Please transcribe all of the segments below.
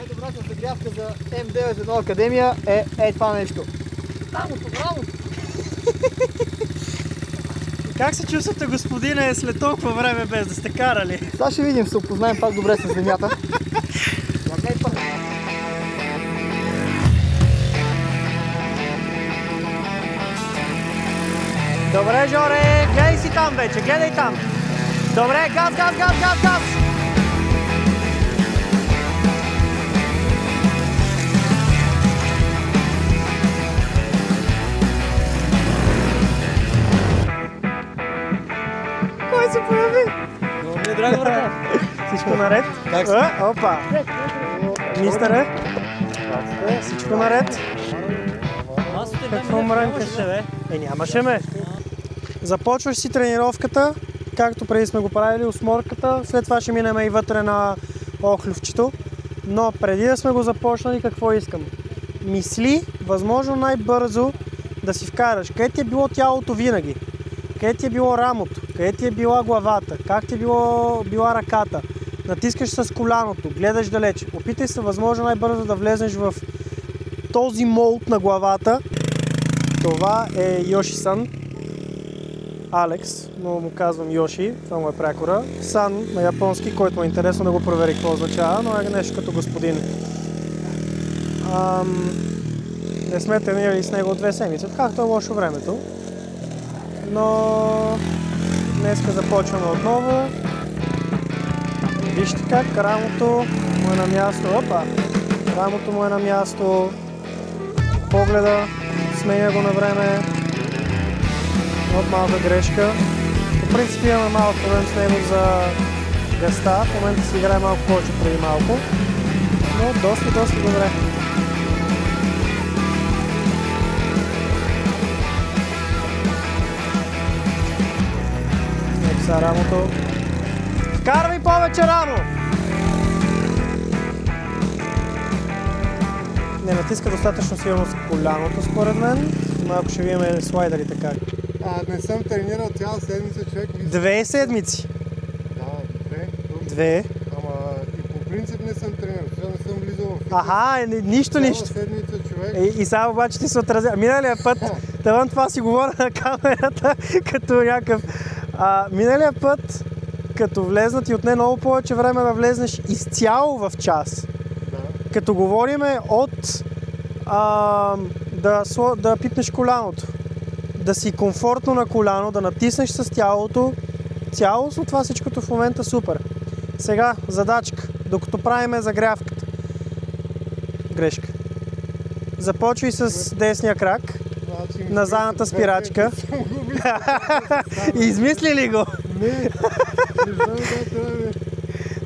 Най-добрата загрявка за М91 Академия е това нещо. Рамото, рамото! Как се чувствате, господине, след толкова време без да сте карали? Сега ще видим, се опознаем пак добре с земята. Добре, Жоре, гледай си там вече, гледай там. Добре, газ, газ, газ, газ, газ. Кой се появи? Много ми е драго, брата. Всичко наред? Как си? Опа! Мистере? Всичко наред? Какво мрънкаш? Нямаше ме. Започваш си тренировката, както преди сме го правили, осморката, след това ще минем и вътре на охлювчето. Но преди да сме го започнали, какво искам? Мисли, възможно най-бързо да си вкараш. Къде ти е било тялото винаги? Къде ти е било рамото? Къде ти е била главата? Как ти е била ръката? Натискаш с коляното, гледаш далеч. Опитай се възможно най-бързо да влезнеш в този молд на главата. Това е Йоши-сан. Алекс, но му казвам Йоши, това му е прякора. Сан на японски, който му е интересно да го провери какво означава, но е нещо като господин. Не сме тренирали с него 2 седмици, както е лошо времето. Но днеска започваме отново. Вижте как рамото му е на място. Опа! Рамото му е на място. Погледа, сменя го на време. От малка грешка. По принцип имаме малко проблем с него за гъста. В момента си играе малко повече преди малко. Но доста добре. Ето сега рамото. Вкарвай повече рамо! Не натиска достатъчно силно с коляното, според мен. Малко ще видим слайдерите как. Не съм тренирал цяла седмица, човек. 2 седмици? Да, 2. 2? Ама и по принцип не съм тренирал, сега не съм влизал в фитнес. Аха, нищо. Цяла седмица, човек. И сега обаче ти се отразя. Миналия път, това си говоря на камерата, като някакъв... Миналия път, като влезна, ти отне много повече време да влезнеш изцяло в час. Да. Като говориме от да пипнеш коляното, да си комфортно на коляно, да натиснеш с тялото, цялостно това всичкото в момента супер. Сега задачка, докато правиме загрявката. Грешка. Започвай с десния крак, на задната спирачка. Измисли ли го? Не,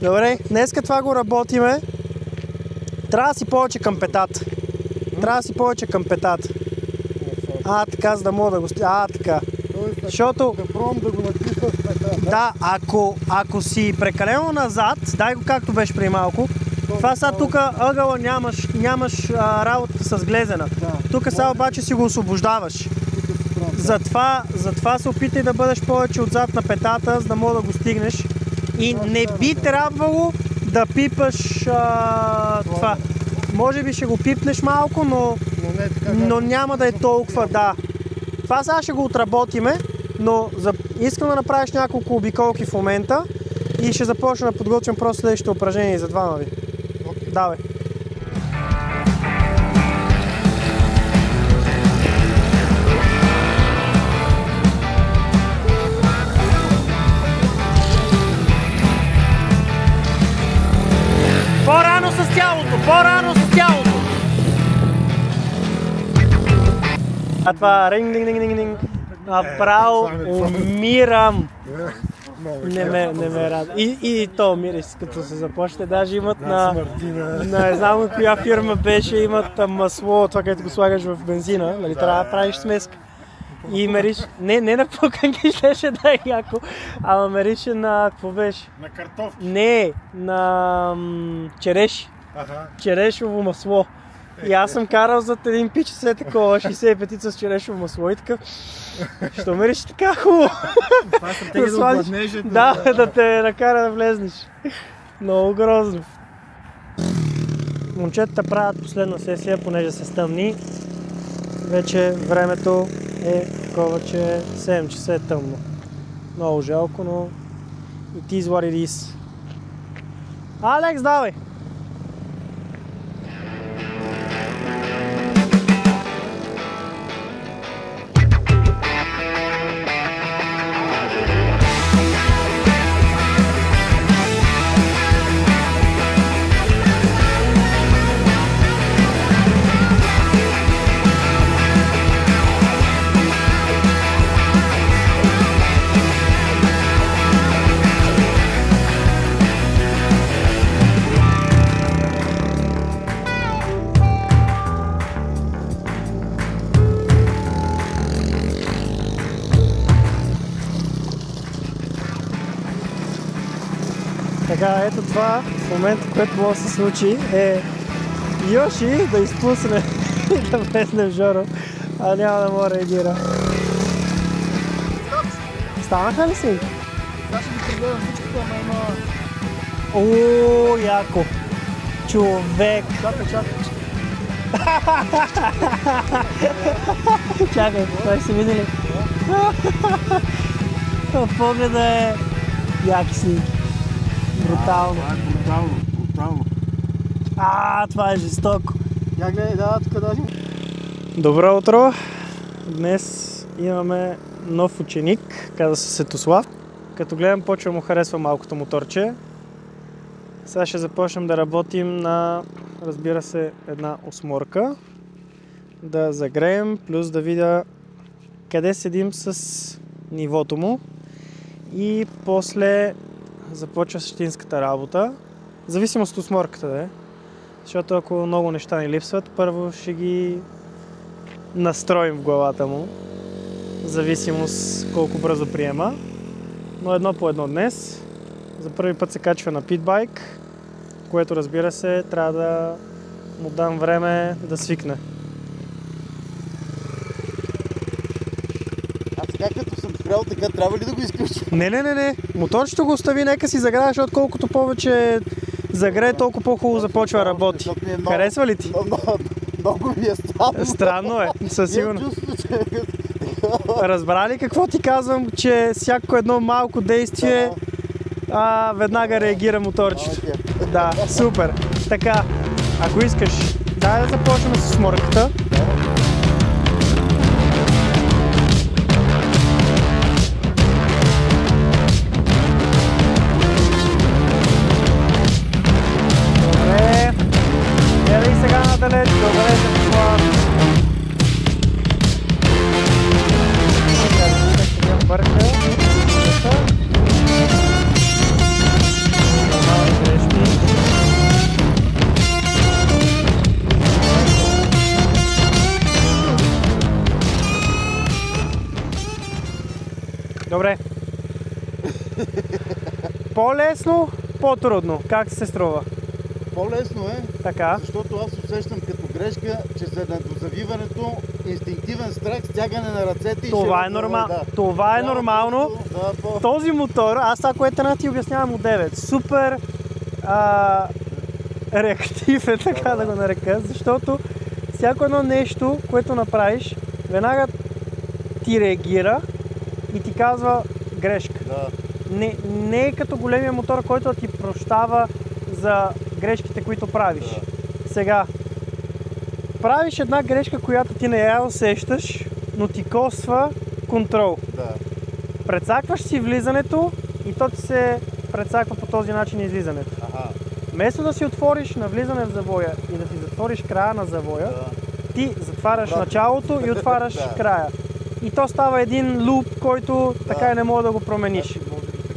Добре, днеска това го работиме. Трябва да си повече към петата. Така, за да мога да го стига. Така. Защото... Да пробвам да го натисна с петата. Да, ако си прекалено назад, дай го както беше преди малко, това сега тук ъгъла нямаш работата с глезена. Тук сега обаче си го освобождаваш. Затова се опитай да бъдеш повече отзад на петата, за да мога да го стигнеш. И не би трябвало да пипаш това. Може би ще го пипнеш малко, но няма да е толкова, да. Това сега ще го отработиме, но искам да направиш няколко обиколки в момента и ще започна да подготвям просто следващите упражнения за двама ви. Давай. По-рано с тялото! А това ринг. Направо умирам. Не ме рада. И то мириш, като се започне. Даже имат не знам коя фирма беше, имат масло, това където го слагаш в бензина. Нали, трябва да правиш смеска. И мериш, не на пуканки щеше да е яко, ама мерише на, какво беше? На картофки? Не, на череши. Черешово масло. И аз съм карал зад един пич след такова 65-ица с черешово масло и такъв. Що мериш така хубаво? Това е стратегия да обладнеш. Да те накара да влезнеш. Много грозно. Момчетата правят последна сесия, понеже се стъмни. Вече времето е такова, че 7 часа е тъмно. Много жалко, но it is what it is. Алекс, давай! Така, ето това в момента, което може да се случи е Йоши да изпусне и да влезне в Жоро, а няма да му реагира. Станаха ли си? Сега ще ги прегледам всичкото, ама има... О, яко! Човек! Чакай. Чакай, това ще види ли? Погледа е яки снимки. Брутално. Брутално. Това е жестоко. Я гледай, да, тук даже. Добро утро! Днес имаме нов ученик, казва се Светослав. Като гледам, почва му харесва малкото моторче. Сега ще започнем да работим на, разбира се, една осморка. Да загреем, плюс да видя къде седим с нивото му. И после започва същинската работа. Зависимост от осморката, да е. Защото ако много неща ни липсват, първо ще ги настроим в главата му. В зависимост колко бързо приема. Но едно по едно днес. За първи път се качва на питбайк, което, разбира се, трябва да му дам време да свикне. Аз сега като съм спрял така, трябва ли да го изключим? Не. Моторчето го остави, нека си загрее, защото колкото повече загрее, толкова по-хубаво започва да работи. Харесва ли ти? Много ми е странно. Странно е, със сигурност. Разбра ли какво ти казвам, че всяко едно малко действие веднага реагира моторчето? Да, супер. Така, ако искаш, дай да започнем с осморката. Добре. Гледай сега надалеч. Добре, Светослав. Бърка. Добре. По-лесно, по-трудно. Как се струва? По-лесно е, Така. защото аз усещам като грешка, че за дозавиването инстинктивен страх, стягане на ръцете и Това е нормално. Да. Това е нормално. Този мотор, аз това, което ти обяснявам от 9, супер реактивен, така да го нарека, защото всяко едно нещо, което направиш, веднага ти реагира и ти казва грешка. Да. Не е като големия мотор, който ти прощава за грешките, които правиш. Да. Сега, правиш една грешка, която ти не я усещаш, но ти коства контрол. Да. Прецакваш си влизането и то ти се прецаква по този начин излизането. Вместо да си отвориш навлизане в завоя и да ти затвориш края на завоя, ти затваряш началото и отваряш края. И то става един луп, който така и не може да го промениш.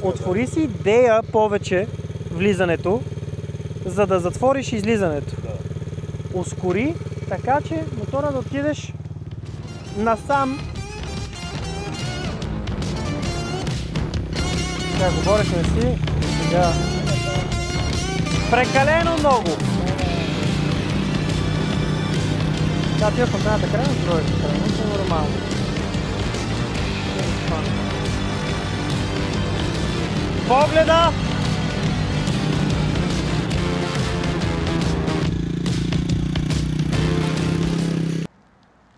Отвори си идея повече влизането, за да затвориш излизането. Ускори, така че мотора да отидеш насам. Сега говорихме си, сега прекалено много. Сега тия в едната края на другата края, но е нормално. Погледа!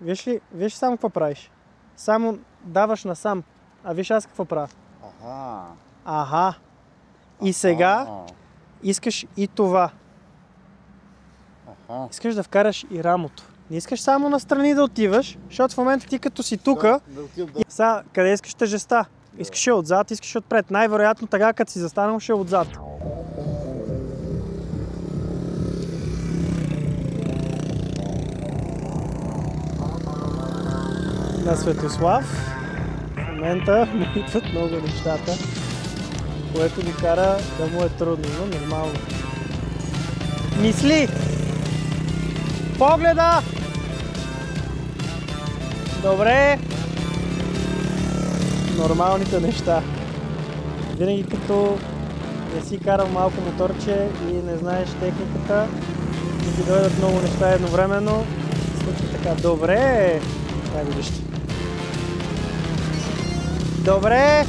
Виж само какво правиш. Само даваш насам. А виж аз какво правя. Аха. И сега искаш и това. Искаш да вкараш и рамото. Не искаш само настрани да отиваш, защото в момента ти като си тука, сега къде искаш тежеста? Искаш я отзад, искаш отпред. Най-вероятно така, като си застанал, ще е отзад. На Светослав в момента му идват много нещата, което ги кара да му е трудно, но нормално. Мисли! Погледа! Добре! Нормалните неща. Винаги като не си карал малко моторче и не знаеш техниката, и ти дойдат много неща едновременно, се случва така. Добре! Това го вижте. Добре!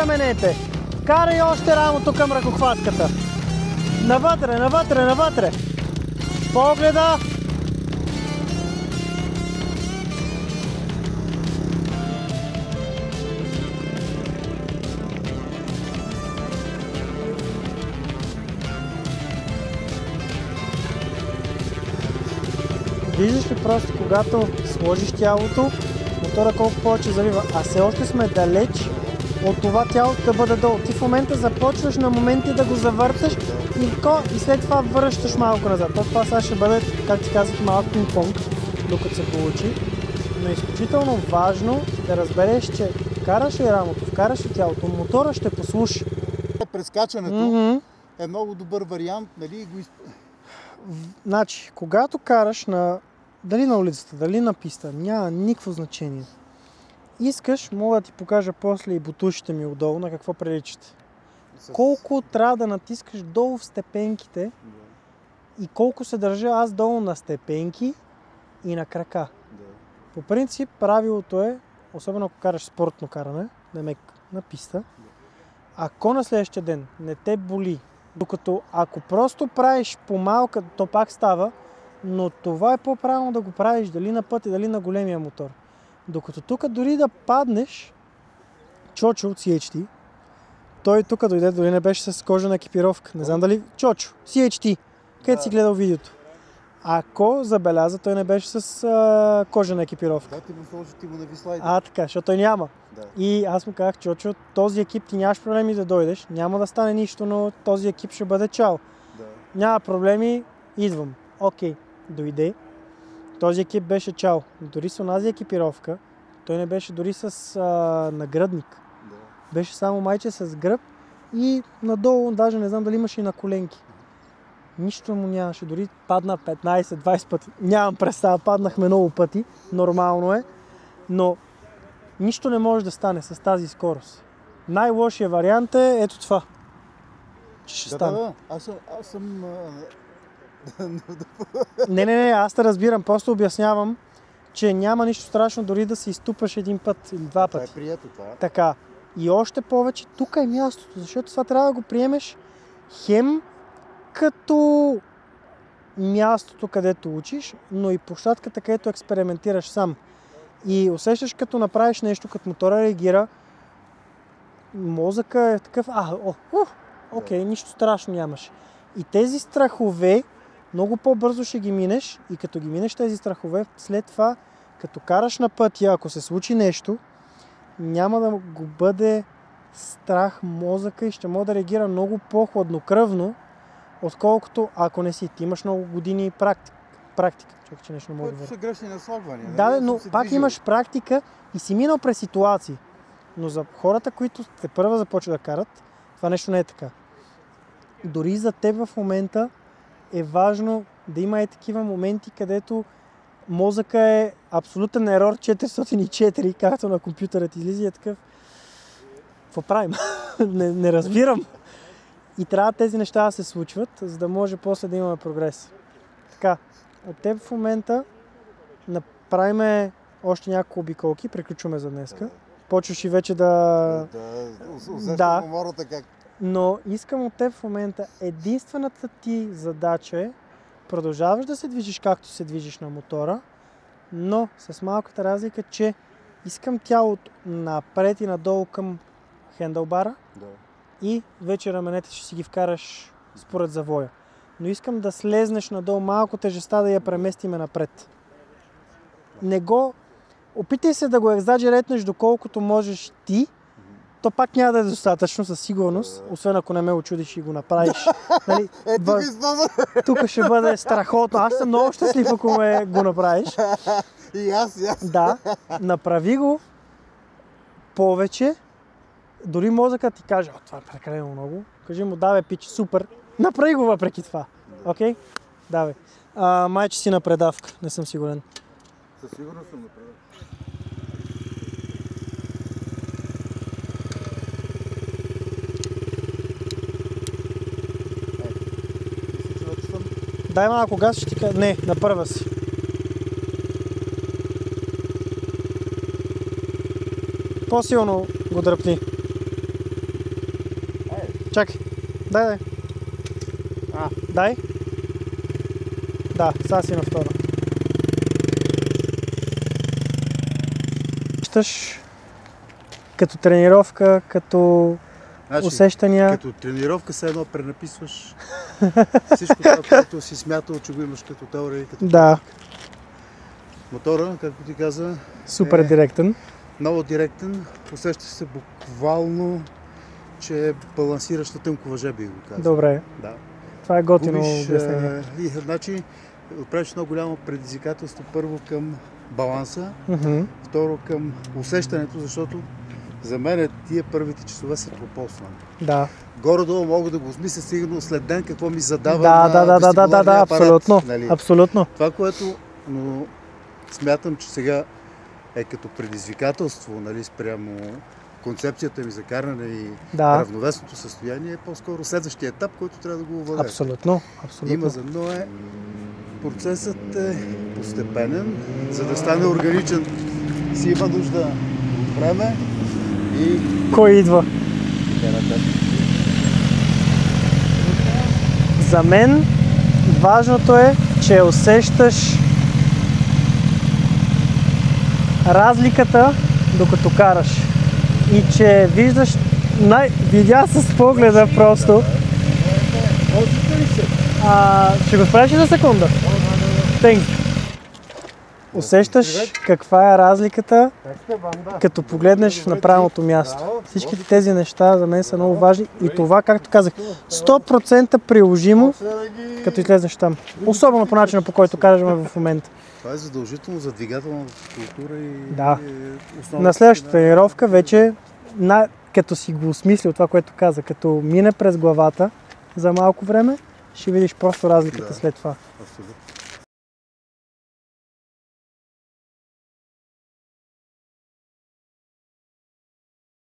Менете. Карай още рамото към ръкохватката. Навътре, навътре, навътре. Погледа. Виждаш ли просто, когато сложиш тялото, мотора колко повече залива, а все още сме далеч от това тялото да бъде долу. Ти в момента започваш на моменти да го завърташ и след това връщаш малко назад. Това сега ще бъде, как ти казах, малък пинг-понг, докато се получи. Но е изключително важно да разбереш, че вкараш ли рамото, вкараш ли тялото, мотора ще послуша. Прескачането е много добър вариант, нали? Значи, когато караш дали на улицата, дали на писта, няма никакво значение. Искаш, мога да ти покажа после и бутушите ми отдолу на какво приличат. Колко трябва да натискаш долу в степенките и колко се държа аз долу на степенки и на крака. По принцип правилото е, особено ако караш спортно каране, на писта, ако на следващия ден не те боли, докато ако просто правиш по-малка, то пак става, но това е по-правилно да го правиш дали на пътя, дали на големия мотор. Докато тук дори да паднеш, Чочо от CHT, той тук дойде, дори не беше с кожена екипировка. Не знам дали... Чочо, CHT, където си гледал видеото. Ако забеляза, той не беше с кожена екипировка. Да, ти му сложи, ти му нави слайда. Така, защото той няма. Да. И аз му казах, Чочо, този екип ти нямаш проблеми да дойдеш, няма да стане нищо, но този екип ще бъде чао. Да. Няма проблеми, идвам. Окей, дойде. Този екип беше чао. Дори с онази екипировка, той не беше дори с нагръдник. Да. Беше само майче с гръб и надолу, даже не знам дали имаше и на коленки. Нищо му нямаше, дори падна 15-20 пъти. Нямам представа, паднахме много пъти, нормално е, но нищо не може да стане с тази скорост. Най-лошия вариант е ето това. Че ще стане. Да. Аз съм... Не, аз те разбирам, просто обяснявам, че няма нищо страшно дори да се изтупаш един път или два пъти. Това е прието, това. Така. И още повече, тук е мястото, защото това трябва да го приемеш хем като мястото, където учиш, но и площадката, където експериментираш сам. И усещаш, като направиш нещо, като мотора реагира, мозъка е такъв, окей, нищо страшно нямаше. И тези страхове много по-бързо ще ги минеш и като ги минеш тези страхове, след това, като караш на пътя, ако се случи нещо, няма да го бъде страх мозъка и ще може да реагира много по-хладнокръвно, отколкото ако не си. Ти имаш много години практика. Чакай, че нещо не мога да са грешни наслагвания. Да, но пак имаш практика и си минал през ситуации. Но за хората, които те първа започват да карат, това нещо не е така. Дори за теб в момента е важно да има такива моменти, където мозъка е абсолютен ерор 404, както на компютъра ти излиза и е такъв. Какво правим? не разбирам. И трябва тези неща да се случват, за да може после да имаме прогрес. Така, от теб в момента направиме още няколко обиколки, приключваме за днеска. Почваш и вече да... Усещам умората как... Но искам от теб в момента, единствената ти задача е продължаваш да се движиш както се движиш на мотора, но с малката разлика, че искам тялото напред и надолу към хендълбара и вече раменете ще си ги вкараш според завоя. Но искам да слезнеш надолу малко тежестта, да я преместиме напред. Не го... Опитай се да го екзаджеретнеш доколкото можеш ти, то пак няма да е достатъчно със сигурност, освен ако не ме очудиш и го направиш. Нали, тук ще бъде страхотно. Аз съм много щастлив, ако го направиш. И аз. Да, направи го повече. Дори мозъкът ти каже, това е прекалено много. Кажи му, давай пич, супер. Направи го въпреки това. Окей? Давай. Майче си на предавка, не съм сигурен. Със сигурност съм на предавка. Дай малко газ, ще ти кажа. Не, на първа си. По-силно го дръпни. Чакай. Дай. Дай. Да, сега си на втора. Щаш като тренировка, като усещания. Като тренировка се едно пренаписваш всичко това, което си смятал, че го имаш като теория и като мотора, както ти каза, супер директен. Много директен. Усеща се буквално, че балансираш на тънко въже, би го казал. Добре. Да. Това е готино обяснение. Значи, отправиш много голямо предизвикателство първо към баланса, второ към усещането, защото за мен тия първите часове са тропосвани. Да. Горе-долу мога да го осмисля сигурно след ден какво ми задава да, абсолютно. Нали? Абсолютно. Това, което смятам, че сега е като предизвикателство, нали, спрямо концепцията ми за каране и равновесното състояние, е по-скоро следващия етап, който трябва да го овладее. Абсолютно. Има за Ное. Процесът е постепенен, за да стане органичен си има нужда от време и... Кой идва? За мен важното е, че усещаш разликата докато караш и че виждаш, видя с погледа просто. Ще го справиш за секунда? Усещаш каква е разликата, като погледнеш на правилното място. Всичките тези неща за мен са много важни и това, както казах, 100% приложимо, като излезеш там. Особено по начина, по който кажем в момента. Това е задължително за двигателната култура и на следващата тренировка вече, като си го осмислил това, което каза, като мине през главата за малко време, ще видиш просто разликата след това. Абсолютно.